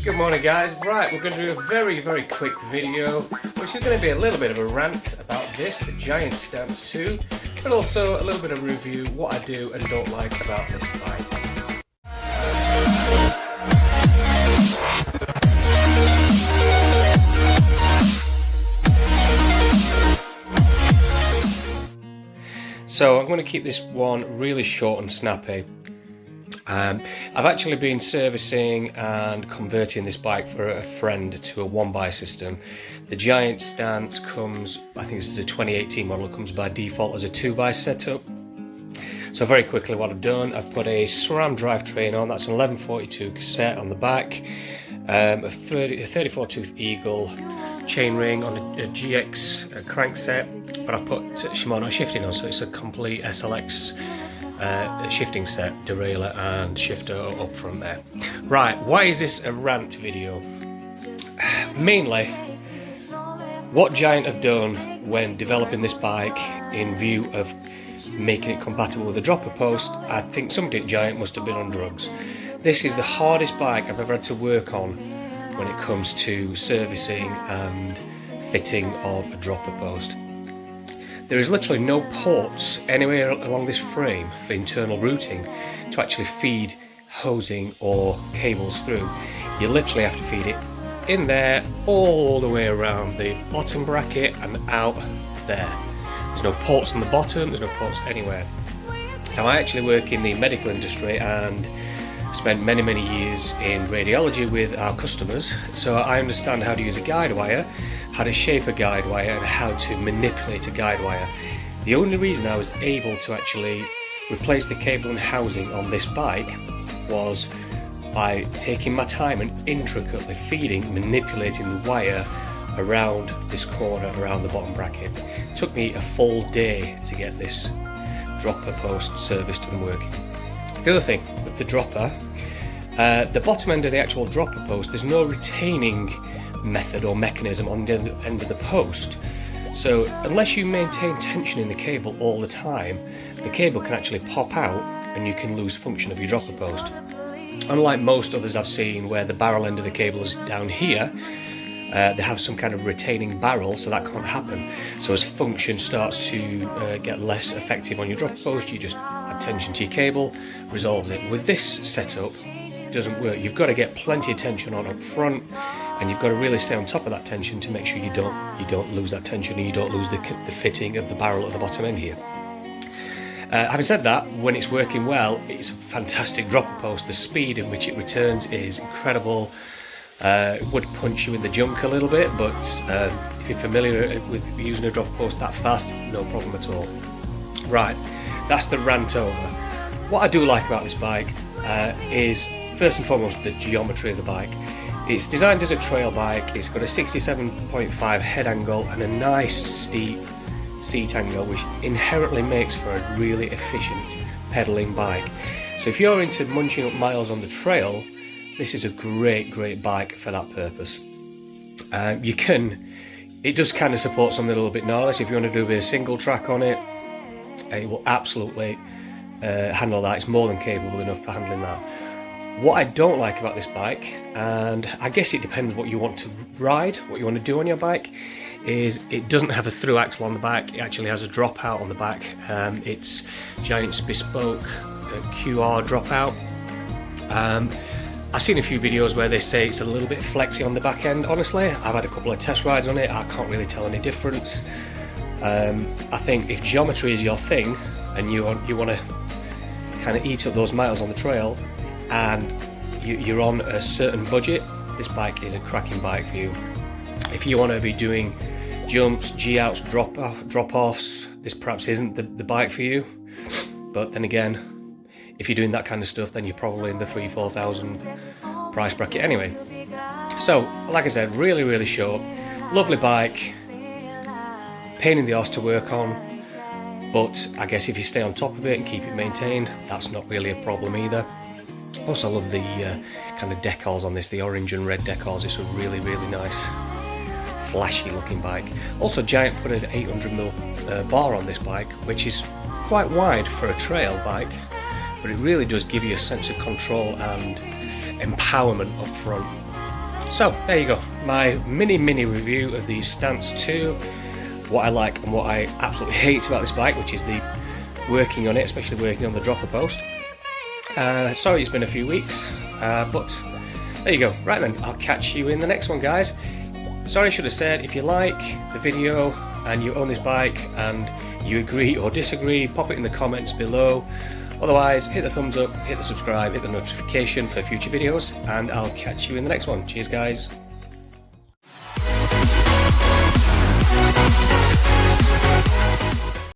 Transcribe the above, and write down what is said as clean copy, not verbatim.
Good morning guys. Right, we're going to do a very quick video which is going to be a little bit of a rant about this, the Giant Stance 2, but also a little bit of review what I do and don't like about this bike. So I'm going to keep this one really short and snappy. I've actually been servicing and converting this bike for a friend to a one-by system. The Giant Stance comes, I think this is a 2018 model, comes by default as a 2-by setup. So very quickly what I've done, I've put a SRAM drivetrain on, that's an 1142 cassette on the back, a 34 tooth Eagle chainring on a GX crankset, but I've put Shimano shifting on, so it's a complete SLX shifting set, derailleur and shifter up front there. Right, why is this a rant video? Mainly, what Giant have done when developing this bike in view of making it compatible with a dropper post, I think somebody at Giant must have been on drugs. This is the hardest bike I've ever had to work on when it comes to servicing and fitting of a dropper post. There is literally no ports anywhere along this frame for internal routing to actually feed hosing or cables through. You literally have to feed it in there all the way around the bottom bracket and out there. There's no ports on the bottom, there's no ports anywhere. Now I actually work in the medical industry and spent many years in radiology with our customers, so I understand how to use a guide wire, how to shape a guide wire and how to manipulate a guide wire. The only reason I was able to actually replace the cable and housing on this bike was by taking my time and intricately feeding, manipulating the wire around this corner, around the bottom bracket. It took me a full day to get this dropper post serviced and working. The other thing with the dropper, the bottom end of the actual dropper post, there's no retaining method or mechanism on the end of the post. So unless you maintain tension in the cable all the time, the cable can actually pop out and you can lose function of your dropper post. Unlike most others I've seen where the barrel end of the cable is down here, they have some kind of retaining barrel, so that can't happen. So as function starts to get less effective on your dropper post, you just add tension to your cable, resolves it. With this setup, it doesn't work. You've got to get plenty of tension on up front, and you've got to really stay on top of that tension to make sure you don't lose that tension and you don't lose the fitting of the barrel at the bottom end here. Having said that, when it's working well, it's a fantastic dropper post. The speed in which it returns is incredible. It would punch you in the junk a little bit, but if you're familiar with using a dropper post that fast, no problem at all. Right, that's the rant over. What I do like about this bike is, first and foremost, the geometry of the bike. It's designed as a trail bike, it's got a 67.5 head angle and a nice steep seat angle, which inherently makes for a really efficient pedalling bike. So if you're into munching up miles on the trail, this is a great bike for that purpose. It does kind of support something a little bit gnarly, so if you want to do a bit of single track on it, it will absolutely handle that. It's more than capable enough for handling that. What I don't like about this bike, and I guess it depends what you want to ride, what you want to do on your bike, is it doesn't have a through axle on the back. It actually has a dropout on the back. It's Giant's bespoke QR dropout. I've seen a few videos where they say it's a little bit flexy on the back end. Honestly, I've had a couple of test rides on it, I can't really tell any difference. I think if geometry is your thing and you want to kind of eat up those miles on the trail and you're on a certain budget, this bike is a cracking bike for you. If you want to be doing jumps, G-outs, drop-offs, this perhaps isn't the bike for you. But then again, if you're doing that kind of stuff, then you're probably in the 3,000-4,000 price bracket anyway. So, like I said, really short, lovely bike, pain in the arse to work on, but I guess if you stay on top of it and keep it maintained, that's not really a problem either. Also, I love the kind of decals on this, the orange and red decals. It's a really nice, flashy looking bike. Also, Giant put an 800mm bar on this bike, which is quite wide for a trail bike, but it really does give you a sense of control and empowerment up front. So there you go, my mini review of the Stance 2, what I like and what I absolutely hate about this bike, which is the working on it, especially working on the dropper post. Sorry it's been a few weeks, but there you go. Right then, I'll catch you in the next one, guys. Sorry, I should have said, if you like the video and you own this bike and you agree or disagree, pop it in the comments below. Otherwise, hit the thumbs up, hit the subscribe, hit the notification for future videos, and I'll catch you in the next one. Cheers, guys.